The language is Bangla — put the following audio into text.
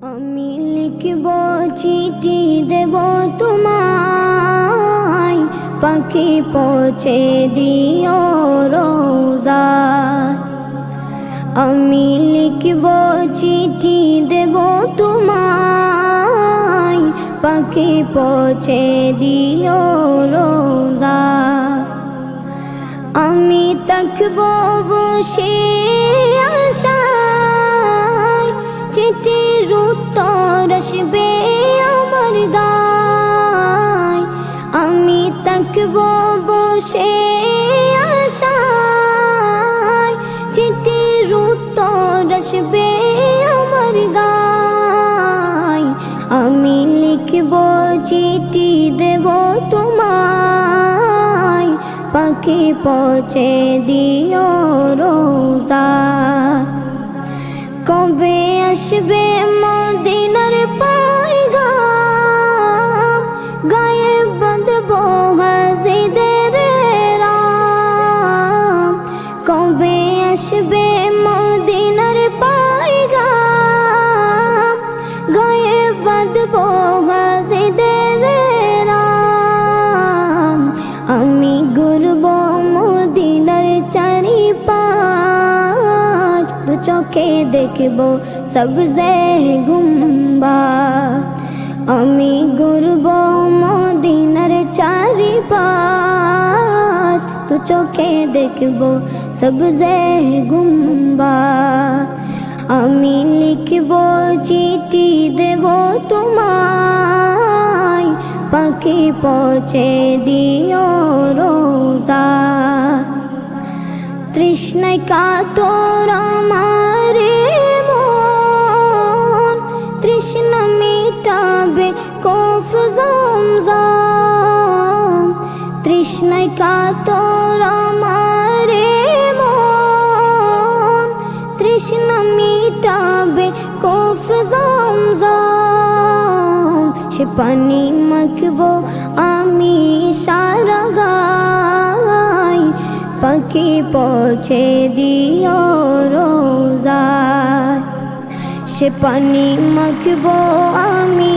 আমি লিখব চিঠি দেব তোমায়, পাখি পৌঁছে দিও রোজায়। আমি লিখব চিঠি দেব তোমায়, পাখি পৌঁছে দিও রোজায়। আমি থাকব বসে আশায়, চিঠির উত্তর আসবে আমার দায়। আমি থাকব বসে আশায়, চিঠির উত্তর আসবে আমার দায়। আমি লিখব চিঠি দেব তোমায়, পাখি পৌঁছে দিও রোজায়। কবে আসবে মদিনার পয়গাম, গায়ে বাঁধব হাজিদের রাম। কবে আসবে মদিনার পয়গাম, গায়ে বাঁধব হাজিদের রাম। আমি ঘুরব মদিনার চারিপাশ, দু চোখে দেখব সবজে গুম্বাদ। আমি ঘুরব মদিনার চারিপাশ, দু চোখে দেখব সবজে গুম্বাদ। আমি লিখব চিঠি দেব তোমায়, পাখি পৌঁছে দিও রোজায়। তৃষ্ণায় কাতর আমার মন, তৃষ্ণা মিটাবে কফ জমজম। তৃষ্ণায় কাতর আমার মন, তৃষ্ণা মিটাবে কফ জমজম। সে পানি মাখব আমি সারা গায়, পাখি পৌঁছে দিও রোজায়। সে পানি মাখব আমি